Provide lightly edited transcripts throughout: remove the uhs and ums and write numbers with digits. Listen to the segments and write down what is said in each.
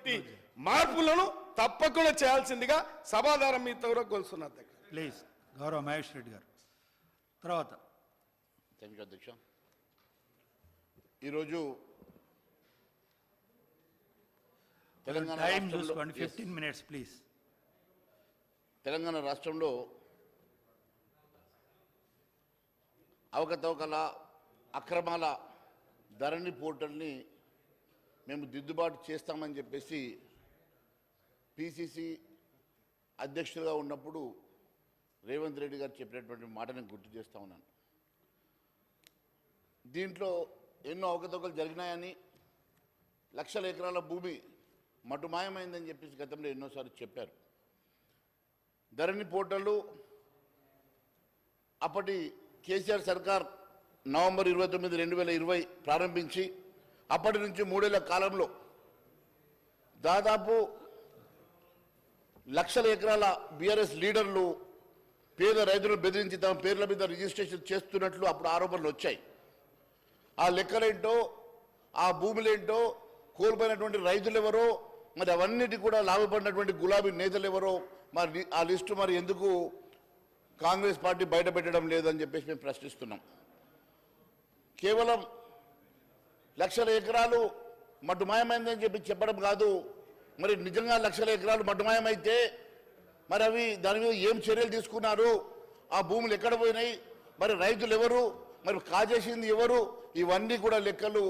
చేసినటువంటి మార్పులను తప్పకుండా చేయాల్సిందిగా సభాధారం మీతో కూడా కోరుతున్నా అధ్యక్ష. ప్లీజ్ గౌరవ మహేష్ రెడ్డి గారు తర్వాత. థ్యాంక్ యూ అధ్యక్ష. ఈరోజు తెలంగాణ టైం చూసుకోండి, 15 minutes ప్లీజ్. తెలంగాణ రాష్ట్రంలో అవకతవకల అక్రమాల ధరణి పోర్టల్ని మేము దిద్దుబాటు చేస్తామని చెప్పేసి పిసిసి అధ్యక్షులుగా ఉన్నప్పుడు రేవంత్ రెడ్డి గారు చెప్పినటువంటి మాట నేను గుర్తు చేస్తూ ఉన్నాను. దీంట్లో ఎన్నో అవకతవకలు జరిగినాయని, లక్షల ఎకరాల భూమి మటుమాయమైందని చెప్పేసి గతంలో ఎన్నోసార్లు చెప్పారు. ధరణి పోర్టళ్ళు అప్పటి కేసీఆర్ సర్కార్ నవంబర్ 29, 2020 ప్రారంభించి అప్పటి నుంచి 3 ఏళ్ల కాలంలో దాదాపు లక్షల ఎకరాల బీఆర్ఎస్ లీడర్లు పేద రైతులను బెదిరించి తమ పేర్ల మీద రిజిస్ట్రేషన్ చేస్తున్నట్లు అప్పుడు ఆరోపణలు వచ్చాయి. ఆ లెక్కలేంటో, ఆ భూములేంటో, కోల్పోయినటువంటి రైతులు ఎవరో, మరి అవన్నిటి కూడా లాభపడినటువంటి గులాబీ నేతలు ఎవరో, మరి ఆ లిస్టు మరి ఎందుకు కాంగ్రెస్ పార్టీ బయట పెట్టడం లేదని చెప్పేసి మేము ప్రశ్నిస్తున్నాం. కేవలం లక్షల ఎకరాలు మటుమాయమైందని చెప్పడం కాదు, మరి నిజంగా లక్షల ఎకరాలు మటుమాయమైతే మరి అవి దాని మీద ఏం చర్యలు తీసుకున్నారు, ఆ భూములు ఎక్కడ పోయినాయి, మరి రైతులు ఎవరు, మరి కాజేసింది ఎవరు, ఇవన్నీ కూడా లెక్కలు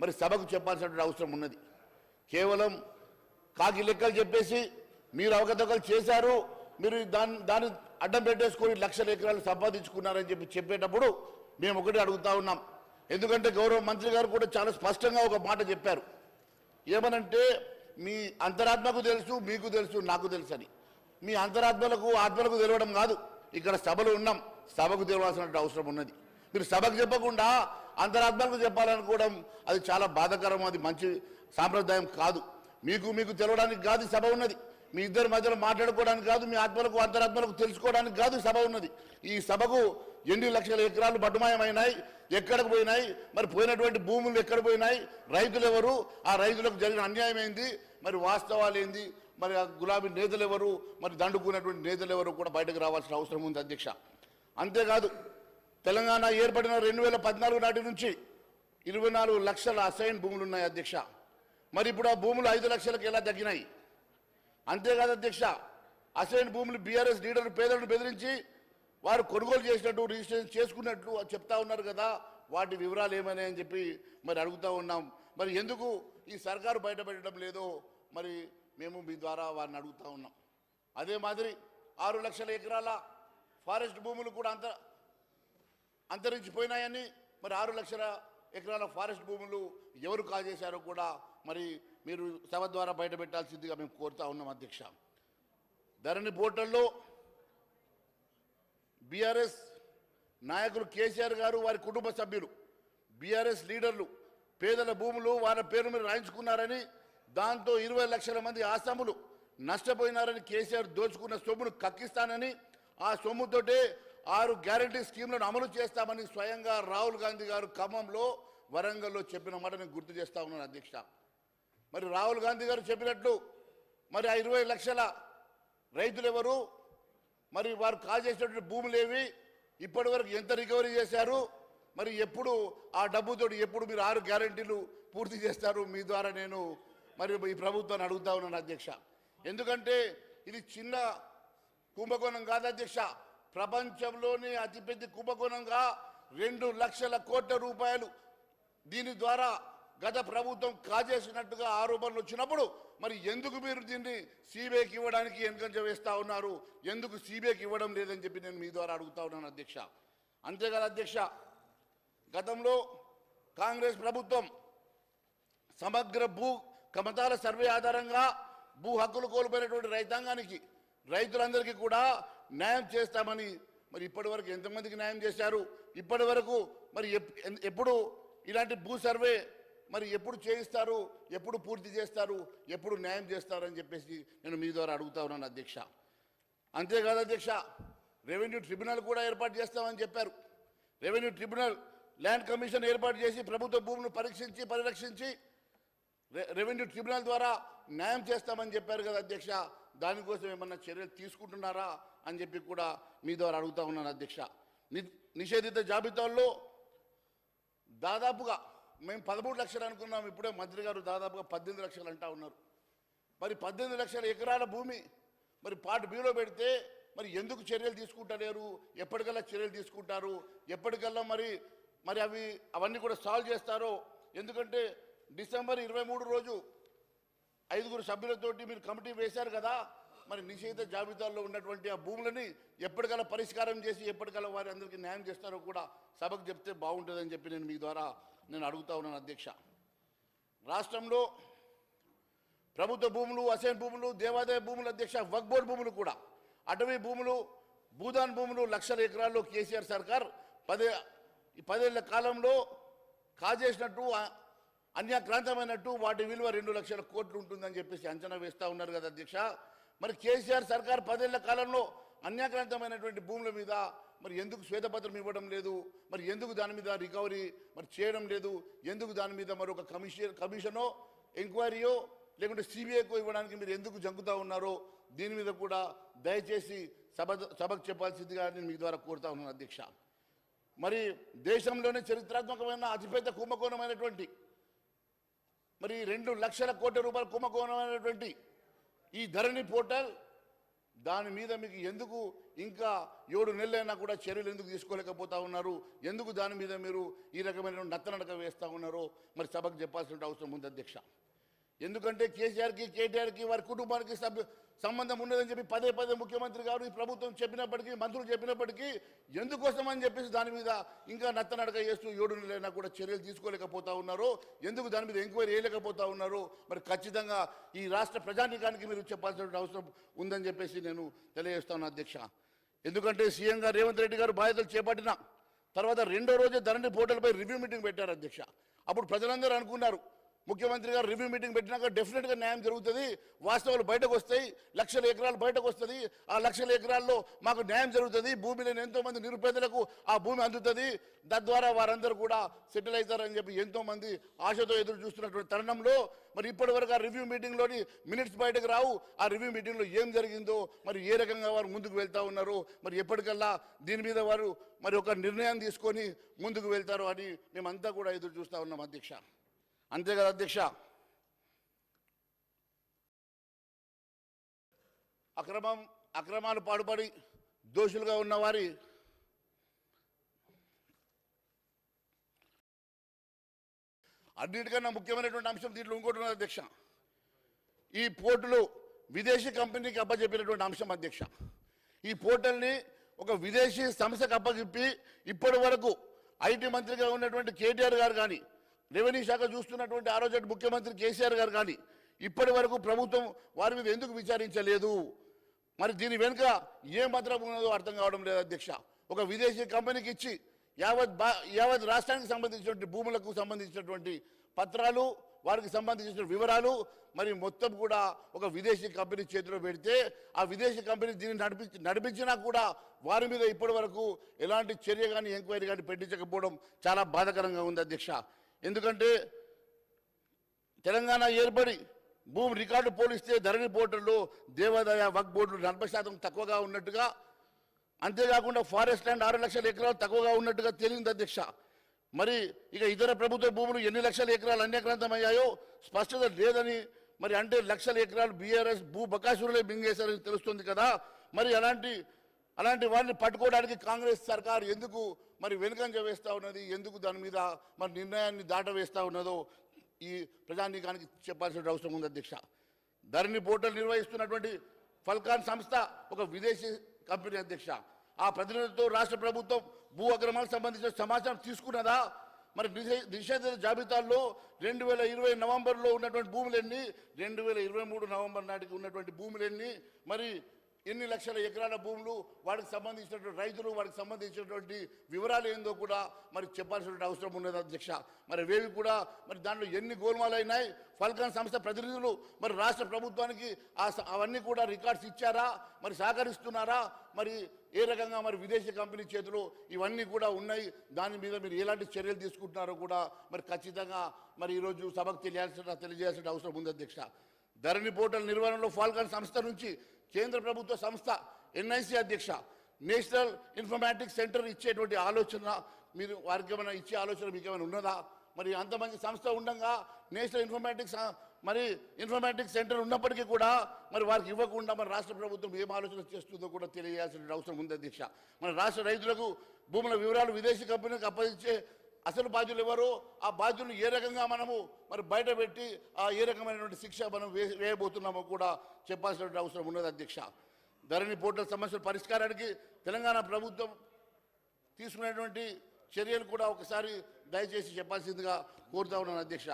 మరి సభకు చెప్పాల్సిన అవసరం ఉన్నది. కేవలం కాకి లెక్కలు చెప్పేసి మీరు అవకతవకలు చేశారు, మీరు దాన్ని అడ్డం పెట్టేసుకొని లక్షల ఎకరాలు సంపాదించుకున్నారని చెప్పేటప్పుడు మేము ఒకటి అడుగుతా ఉన్నాం. ఎందుకంటే గౌరవ మంత్రి గారు కూడా చాలా స్పష్టంగా ఒక మాట చెప్పారు. ఏమనంటే మీ అంతరాత్మకు తెలుసు, మీకు తెలుసు, నాకు తెలుసు అని. మీ ఆత్మలకు తెలవడం కాదు, ఇక్కడ సభలో ఉన్నాం, సభకు తెలవాల్సిన అవసరం ఉన్నది. మీరు సభకు చెప్పకుండా అంతరాత్మలకు చెప్పాలనుకోవడం అది చాలా బాధాకరం, అది మంచి సాంప్రదాయం కాదు. మీకు తెలవడానికి కాదు సభ ఉన్నది, మీ ఇద్దరి మధ్యలో మాట్లాడుకోవడానికి కాదు, మీ ఆత్మలకు అంతరాత్మలకు తెలుసుకోవడానికి కాదు సభ ఉన్నది. ఈ సభకు ఎన్ని లక్షల ఎకరాలు మటుమాయమైనాయి, ఎక్కడికి పోయినాయి, మరి పోయినటువంటి భూములు ఎక్కడ పోయినాయి, రైతులు ఎవరు, ఆ రైతులకు జరిగిన అన్యాయం ఏంది, మరి వాస్తవాలు ఏంది, మరి ఆ గులాబీ నేతలు ఎవరు, మరి దండుకున్నటువంటి నేతలు ఎవరు కూడా బయటకు రావాల్సిన అవసరం ఉంది అధ్యక్ష. అంతేకాదు తెలంగాణ ఏర్పడిన 2014 నాటి నుంచి 24 లక్షల అసైన్ భూములు ఉన్నాయి అధ్యక్ష. మరి ఇప్పుడు ఆ భూములు 5 లక్షలకు ఎలా తగ్గినాయి? అంతేకాదు అధ్యక్ష, అసైన్ భూములు బీఆర్ఎస్ లీడర్లు పేదలను బెదిరించి వారు కొనుగోలు చేసినట్టు, రిజిస్ట్రేషన్ చేసుకున్నట్లు చెప్తా ఉన్నారు కదా, వాటి వివరాలు ఏమని అని చెప్పి మరి అడుగుతూ ఉన్నాం. మరి ఎందుకు ఈ సర్కారు బయట పెట్టడం లేదో మరి మేము మీ ద్వారా వారిని అడుగుతూ ఉన్నాం. అదే మాదిరి 6 లక్షల ఎకరాల ఫారెస్ట్ భూములు కూడా అంతరించిపోయినాయని, మరి 6 లక్షల ఎకరాల ఫారెస్ట్ భూములు ఎవరు కాజేశారో కూడా మరి మీరు సభ ద్వారా బయట పెట్టాల్సిందిగా మేము కోరుతా ఉన్నాం అధ్యక్ష. ధరణి పోర్టల్లో బీఆర్ఎస్ నాయకులు కేసీఆర్ గారు, వారి కుటుంబ సభ్యులు, బీఆర్ఎస్ లీడర్లు పేదల భూములు వారి పేరు మీద రాయించుకున్నారని, దాంతో 20 లక్షల మంది ఆసాములు నష్టపోయినారని, కేసీఆర్ దోచుకున్న సొమ్మును కక్కిస్తానని, ఆ సొమ్ముతోటే 6 గ్యారంటీ స్కీమ్లను అమలు చేస్తామని స్వయంగా రాహుల్ గాంధీ గారు ఖమ్మంలో, వరంగల్లో చెప్పిన మాట నేను గుర్తు చేస్తా ఉన్నాను అధ్యక్ష. మరి రాహుల్ గాంధీ గారు చెప్పినట్లు మరి ఆ 20 లక్షల రైతులు ఎవరు, మరి వారు కాజేసినటువంటి భూములేవి, ఇప్పటి వరకు ఎంత రికవరీ చేశారు, మరి ఎప్పుడు ఆ డబ్బుతో ఎప్పుడు మీరు 6 గ్యారంటీలు పూర్తి చేస్తారు? మీ ద్వారా నేను మరి ఈ ప్రభుత్వాన్ని అడుగుతా ఉన్నాను అధ్యక్ష. ఎందుకంటే ఇది చిన్న కుంభకోణం కాదు అధ్యక్ష, ప్రపంచంలోనే అతిపెద్ద కుంభకోణంగా 2 లక్షల కోట్ల రూపాయలు దీని ద్వారా గత ప్రభుత్వం కాజేసినట్టుగా ఆరోపణలు వచ్చినప్పుడు మరి ఎందుకు మీరు దీన్ని సిబిఐకి ఇవ్వడానికి వెనుకంజ వేస్తూ ఉన్నారు, ఎందుకు సిబిఐకి ఇవ్వడం లేదని చెప్పి నేను మీ ద్వారా అడుగుతా ఉన్నాను అధ్యక్ష. అంతేకాదు అధ్యక్ష, గతంలో కాంగ్రెస్ ప్రభుత్వం సమగ్ర భూ కమతాల సర్వే ఆధారంగా భూ హక్కులు కోల్పోయినటువంటి రైతాంగానికి, రైతులందరికీ కూడా న్యాయం చేస్తామని మరి ఇప్పటి వరకు ఎంతమందికి న్యాయం చేశారు? ఇప్పటి వరకు మరి ఎప్పుడు ఇలాంటి భూ సర్వే మరి ఎప్పుడు చేయిస్తారు, ఎప్పుడు పూర్తి చేస్తారు, ఎప్పుడు న్యాయం చేస్తారని చెప్పేసి నేను మీ ద్వారా అడుగుతా ఉన్నాను అధ్యక్ష. అంతేకాదు అధ్యక్ష, రెవెన్యూ ట్రిబ్యునల్ కూడా ఏర్పాటు చేస్తామని చెప్పారు. రెవెన్యూ ట్రిబ్యునల్, ల్యాండ్ కమిషన్ ఏర్పాటు చేసి ప్రభుత్వ భూములను పరీక్షించి పరిరక్షించి రెవెన్యూ ట్రిబ్యునల్ ద్వారా న్యాయం చేస్తామని చెప్పారు కదా అధ్యక్ష, దానికోసం ఏమన్నా చర్యలు తీసుకుంటున్నారా అని చెప్పి కూడా మీ ద్వారా అడుగుతా ఉన్నాను అధ్యక్ష. నిషేధిత జాబితాల్లో దాదాపుగా మేము 13 లక్షలు అనుకున్నాం, ఇప్పుడే మంత్రి గారు దాదాపుగా 18 లక్షలు అంటా ఉన్నారు. మరి 18 లక్షల ఎకరాల భూమి మరి పార్ట్ బిలో పెడితే మరి ఎందుకు చర్యలు తీసుకుంటలేరు? ఎప్పటికల్లా చర్యలు తీసుకుంటారు? ఎప్పటికల్లా మరి అవన్నీ కూడా సాల్వ్ చేస్తారో? ఎందుకంటే డిసెంబర్ 23 రోజు 5 సభ్యులతోటి మీరు కమిటీ వేశారు కదా, మరి నిషేధిత జాబితాల్లో ఉన్నటువంటి ఆ భూములని ఎప్పటికల్లా పరిష్కారం చేసి ఎప్పటికల్లా వారి అందరికీ న్యాయం చేస్తారో కూడా సభకు చెప్తే బాగుంటుందని చెప్పి నేను మీ ద్వారా అడుగుతా ఉన్నాను అధ్యక్ష. రాష్ట్రంలో ప్రభుత్వ భూములు, అసైన్ భూములు, దేవాదాయ భూములు అధ్యక్ష, వక్ఫ్ బోర్డు భూములు కూడా, అటవీ భూములు, భూదాన్ భూములు లక్షల ఎకరాల్లో కేసీఆర్ సర్కార్ 10 ఏళ్ల కాలంలో కాజేసినట్టు, అన్యాక్రాంతమైనట్టు వాటి విలువ 2 లక్షల కోట్లు ఉంటుందని చెప్పేసి అంచనా వేస్తూ ఉన్నారు కదా అధ్యక్ష. మరి కేసీఆర్ సర్కార్ 10 ఏళ్ల కాలంలో అన్యాక్రాంతమైనటువంటి భూముల మీద మరి ఎందుకు శ్వేతపత్రం ఇవ్వడం లేదు? మరి ఎందుకు దాని మీద రికవరీ మరి చేయడం లేదు? ఎందుకు దాని మీద మరొక కమిషనో ఎంక్వైరీయో లేకుంటే సిబిఐకో ఇవ్వడానికి మీరు ఎందుకు జంకుతా ఉన్నారో దీని మీద కూడా దయచేసి సభకు చెప్పాల్సిందిగా నేను మీ ద్వారా కోరుతా ఉన్నాను అధ్యక్ష. మరి దేశంలోనే చరిత్రాత్మకమైన అతిపెద్ద కుంభకోణమైనటువంటి మరి 2 లక్షల కోట్ల రూపాయల కుంభకోణమైనటువంటి ఈ ధరణి పోర్టల్, దాని మీద మీకు ఎందుకు ఇంకా 7 నెలలైనా కూడా చర్యలు ఎందుకు తీసుకోలేకపోతా ఉన్నారు? ఎందుకు దాని మీద మీరు ఈ రకమైన నత్తనడక వేస్తూ ఉన్నారో మరి సభకు చెప్పాల్సిన అవసరం ఉంది అధ్యక్ష. ఎందుకంటే కేసీఆర్కి, కేటీఆర్కి, వారి కుటుంబానికి సంబంధం ఉన్నదని చెప్పి పదే ముఖ్యమంత్రి గారు ఈ ప్రభుత్వం చెప్పినప్పటికీ, మంత్రులు చెప్పినప్పటికీ ఎందుకోసమని చెప్పేసి దాని మీద ఇంకా నత్తనడక చేస్తూ 7 నెలలైనా కూడా చర్యలు తీసుకోలేకపోతా ఉన్నారో, ఎందుకు దాని మీద ఎంక్వైరీ చేయలేకపోతా ఉన్నారో మరి ఖచ్చితంగా ఈ రాష్ట్ర ప్రజానీకానికి మీరు చెప్పాల్సిన అవసరం ఉందని చెప్పేసి నేను తెలియజేస్తాను అధ్యక్ష. ఎందుకంటే సీఎం గారు రేవంత్ రెడ్డి గారు బాధ్యతలు చేపట్టిన తర్వాత 2వ రోజే ధరణి పోర్టల్పై రివ్యూ మీటింగ్ పెట్టారు అధ్యక్ష. అప్పుడు ప్రజలందరూ అనుకున్నారు ముఖ్యమంత్రి గారు రివ్యూ మీటింగ్ పెట్టినాక డెఫినెట్గా న్యాయం జరుగుతుంది, వాస్తవాలు బయటకు వస్తాయి, లక్షల ఎకరాలు బయటకు వస్తుంది, ఆ లక్షల ఎకరాల్లో మాకు న్యాయం జరుగుతుంది, భూమి లేని ఎంతోమంది నిరుపేదలకు ఆ భూమి అందుతుంది, తద్వారా వారందరూ కూడా సెటిల్ అవుతారని చెప్పి ఎంతోమంది ఆశతో ఎదురు చూస్తున్నటువంటి తరుణంలో మరి ఇప్పటి వరకు ఆ రివ్యూ మీటింగ్లోని మినిట్స్ బయటకు రావు. ఆ రివ్యూ మీటింగ్లో ఏం జరిగిందో మరి ఏ రకంగా వారు ముందుకు వెళ్తూ ఉన్నారో మరి ఎప్పటికల్లా దీని మీద వారు మరి ఒక నిర్ణయం తీసుకొని ముందుకు వెళ్తారో అని మేమంతా కూడా ఎదురు చూస్తూ ఉన్నాం అధ్యక్ష. అంతే కదా అధ్యక్ష, అక్రమాలు పాడుపడి దోషులుగా ఉన్న వారి అన్నిటికన్నా ముఖ్యమైనటువంటి అంశం దీంట్లో ఇంకోటి ఉన్నది అధ్యక్ష. ఈ పోర్టులు విదేశీ కంపెనీకి అప్పచెప్పినటువంటి అంశం అధ్యక్ష. ఈ పోర్టల్ని ఒక విదేశీ సంస్థకు అప్పచెప్పి ఇప్పటి వరకు ఐటీ మంత్రిగా ఉన్నటువంటి కేటీఆర్ గారు కానీ, రెవెన్యూ శాఖ చూస్తున్నటువంటి ఆ రోజు ముఖ్యమంత్రి కేసీఆర్ గారు కానీ ఇప్పటి వరకు ప్రభుత్వం వారి మీద ఎందుకు విచారించలేదు? మరి దీని వెనుక ఏ మంత్రం ఉన్నదో అర్థం కావడం లేదు అధ్యక్ష. ఒక విదేశీ కంపెనీకి ఇచ్చి యావత్ రాష్ట్రానికి సంబంధించినటువంటి భూములకు సంబంధించినటువంటి పత్రాలు, వారికి సంబంధించిన వివరాలు మరి మొత్తం కూడా ఒక విదేశీ కంపెనీ చేతిలో పెడితే ఆ విదేశీ కంపెనీ దీన్ని నడిపించినా కూడా వారి మీద ఇప్పటి వరకు ఎలాంటి చర్య కానీ ఎంక్వైరీ కానీ పెట్టించకపోవడం చాలా బాధాకరంగా ఉంది అధ్యక్ష. ఎందుకంటే తెలంగాణ ఏర్పడి భూమి రికార్డు పోలిస్తే ధరణి పోర్టల్లో దేవాదాయ వక్ఫ్ బోర్డులు 40% తక్కువగా ఉన్నట్టుగా, అంతేకాకుండా ఫారెస్ట్ ల్యాండ్ 6 లక్షల ఎకరాలు తక్కువగా ఉన్నట్టుగా తేలింది అధ్యక్ష. మరి ఇక ఇతర ప్రభుత్వ భూములు ఎన్ని లక్షల ఎకరాలు అన్యాక్రాంతమయ్యాయో స్పష్టత లేదని, మరి అంటే లక్షల ఎకరాలు బీఆర్ఎస్ భూ బకాసురులే మింగేశారని తెలుస్తుంది కదా. మరి అలాంటి వారిని పట్టుకోవడానికి కాంగ్రెస్ సర్కార్ ఎందుకు మరి వెనుకంజ వేస్తూ ఉన్నది? ఎందుకు దాని మీద మరి నిర్ణయాన్ని దాటవేస్తూ ఉన్నదో ఈ ప్రజానీకానికి చెప్పాల్సిన అవసరం ఉంది అధ్యక్ష. ధరణి పోర్టల్ నిర్వహిస్తున్నటువంటి ఫల్కాన్ సంస్థ ఒక విదేశీ కంపెనీ అధ్యక్ష. ఆ ప్రతినిధులతో రాష్ట్ర ప్రభుత్వం భూ అక్రమాలకు సంబంధించిన సమాచారం తీసుకున్నదా? మరి నిషేధిత జాబితాల్లో 2020 నవంబర్లో ఉన్నటువంటి భూములన్నీ, 2023 నవంబర్ నాటికి ఉన్నటువంటి భూములన్నీ, మరి ఎన్ని లక్షల ఎకరాల భూములు, వాటికి సంబంధించినటువంటి రైతులు, వాటికి సంబంధించినటువంటి వివరాలు ఏందో కూడా మరి చెప్పాల్సినటువంటి అవసరం ఉన్నది అధ్యక్ష. మరి వేవి కూడా మరి దాంట్లో ఎన్ని గోల్మాలు అయినాయి. ఫల్కాన్ సంస్థ ప్రతినిధులు మరి రాష్ట్ర ప్రభుత్వానికి అవన్నీ కూడా రికార్డ్స్ ఇచ్చారా, మరి సహకరిస్తున్నారా, మరి ఏ రకంగా మరి విదేశీ కంపెనీ చేతులు ఇవన్నీ కూడా ఉన్నాయి. దాని మీద మీరు ఎలాంటి చర్యలు తీసుకుంటున్నారో కూడా మరి ఖచ్చితంగా మరి ఈరోజు సభకు తెలియజేయాల్సిన అవసరం ఉంది అధ్యక్ష. ధరణి పోర్టల్ నిర్వహణలో ఫాల్కాన్ సంస్థ నుంచి కేంద్ర ప్రభుత్వ సంస్థ ఎన్ఐసి అధ్యక్ష నేషనల్ ఇన్ఫర్మాటిక్స్ సెంటర్ ఇచ్చేటువంటి ఆలోచన మీరు వారికి ఏమైనా ఇచ్చే ఆలోచన మీకు ఏమైనా ఉన్నదా? మరి అంతమంది సంస్థ ఉండగా నేషనల్ ఇన్ఫర్మాటిక్స్ సెంటర్ ఉన్నప్పటికీ కూడా మరి వారికి ఇవ్వకుండా మరి రాష్ట్ర ప్రభుత్వం ఏం ఆలోచన చేస్తుందో కూడా తెలియజేయాల్సిన అవసరం ఉంది అధ్యక్ష. మన రాష్ట్ర రైతులకు భూముల వివరాలు విదేశీ కంపెనీలకు అప్పగించే అసలు బాధ్యులు ఎవరు, ఆ బాధ్యులను ఏ రకంగా మనము మరి బయట పెట్టి ఏ రకమైనటువంటి శిక్ష మనం వేయబోతున్నామో కూడా చెప్పాల్సినటువంటి అవసరం ఉన్నది అధ్యక్ష. ధరణి పోర్టల్ సమస్యల పరిష్కారానికి తెలంగాణ ప్రభుత్వం తీసుకునేటువంటి చర్యలు కూడా ఒకసారి దయచేసి చెప్పాల్సిందిగా కోరుతా ఉన్నాను అధ్యక్ష.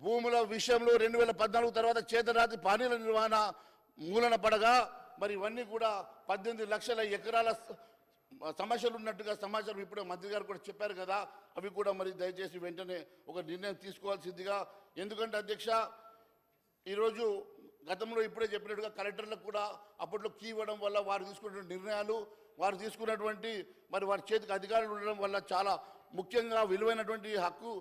భూముల విషయంలో 2014 తర్వాత చేతరాతి పానీల నిర్వహణ మూలన పడగా మరి ఇవన్నీ కూడా 18 లక్షల ఎకరాల సమస్యలు ఉన్నట్టుగా సమాచారం ఇప్పుడే మంత్రి గారు కూడా చెప్పారు కదా. అవి కూడా మరి దయచేసి వెంటనే ఒక నిర్ణయం తీసుకోవాల్సిందిగా. ఎందుకంటే అధ్యక్ష ఈరోజు గతంలో ఇప్పుడే చెప్పినట్టుగా కలెక్టర్లకు కూడా అప్పట్లో కీ ఇవ్వడం వల్ల వారు తీసుకున్నటువంటి నిర్ణయాలు, వారు తీసుకున్నటువంటి మరి వారి చేతికి అధికారులు ఉండడం వల్ల చాలా ముఖ్యంగా విలువైనటువంటి హక్కు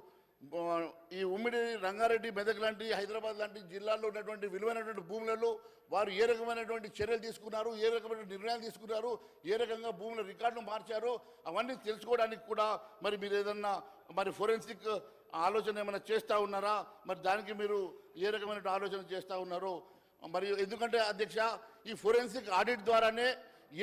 ఈ ఉమ్మడి రంగారెడ్డి, మెదక్ లాంటి, హైదరాబాద్ లాంటి జిల్లాల్లో ఉన్నటువంటి విలువైనటువంటి భూములలో వారు ఏ రకమైనటువంటి చర్యలు తీసుకున్నారు, ఏ రకమైన నిర్ణయాలు తీసుకున్నారు, ఏ రకంగా భూముల రికార్డును మార్చారో అవన్నీ తెలుసుకోవడానికి కూడా మరి మీరు ఏదన్నా మరి ఫోరెన్సిక్ ఆలోచన ఏమైనా చేస్తూ ఉన్నారా, మరి దానికి మీరు ఏ రకమైన ఆలోచన చేస్తూ ఉన్నారో మరి. ఎందుకంటే అధ్యక్ష ఈ ఫోరెన్సిక్ ఆడిట్ ద్వారానే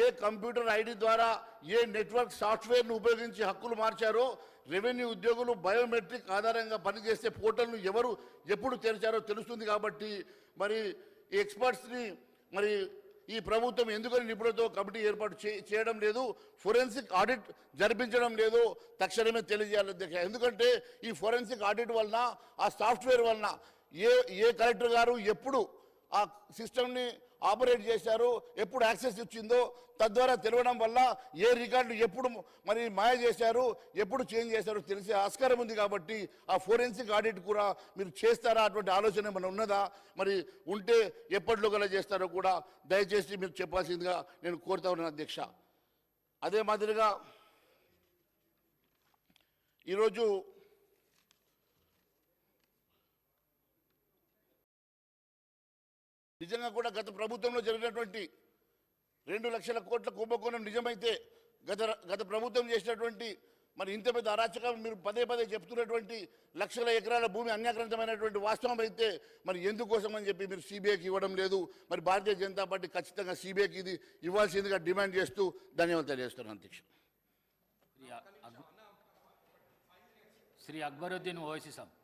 ఏ కంప్యూటర్ ఐడి ద్వారా ఏ నెట్వర్క్ సాఫ్ట్వేర్ను ఉపయోగించి హక్కులు మార్చారో, రెవెన్యూ ఉద్యోగులు బయోమెట్రిక్ ఆధారంగా పనిచేసే పోర్టల్ను ఎవరు ఎప్పుడు తెరిచారో తెలుస్తుంది. కాబట్టి మరి ఈ ఎక్స్పర్ట్స్ని మరి ఈ ప్రభుత్వం ఎందుకని నిపుణులతో కమిటీ ఏర్పాటు చేయడం లేదు, ఫోరెన్సిక్ ఆడిట్ జరిపించడం లేదు తక్షణమే తెలియజేయాలి అధ్యక్ష. ఎందుకంటే ఈ ఫోరెన్సిక్ ఆడిట్ వలన, ఆ సాఫ్ట్వేర్ వలన ఏ కలెక్టర్ గారు ఎప్పుడు ఆ సిస్టమ్ని ఆపరేట్ చేశారు, ఎప్పుడు యాక్సెస్ ఇచ్చిందో తద్వారా తెలవడం వల్ల ఏ రికార్డులు ఎప్పుడు మరి మాయ చేశారు, ఎప్పుడు చేంజ్ చేశారో తెలిసే ఆస్కారం ఉంది. కాబట్టి ఆ ఫోరెన్సిక్ ఆడిట్ కూడా మీరు చేస్తారా, అటువంటి ఆలోచన ఏమైనా ఉన్నదా, మరి ఉంటే ఎప్పటిలో గల చేస్తారో కూడా దయచేసి మీరు చెప్పాల్సిందిగా నేను కోరుతా ఉన్నాను అధ్యక్ష. అదే మాదిరిగా ఈరోజు నిజంగా కూడా గత ప్రభుత్వంలో జరిగినటువంటి 2 లక్షల కోట్ల కుంభకోణం నిజమైతే గత ప్రభుత్వం చేసినటువంటి మరి ఇంత పెద్ద అరాచకం మీరు పదే పదే చెప్తున్నటువంటి లక్షల ఎకరాల భూమి అన్యాక్రాంతమైనటువంటి వాస్తవం అయితే మరి ఎందుకోసం అని చెప్పి మీరు సిబిఐకి ఇవ్వడం లేదు. మరి భారతీయ జనతా పార్టీ ఖచ్చితంగా సిబిఐకి ఇది ఇవ్వాల్సిందిగా డిమాండ్ చేస్తూ ధన్యవాదాలు తెలియజేస్తున్నాను అధ్యక్ష. శ్రీ అక్బరుద్దీన్ ఓవైసీ సాబ్.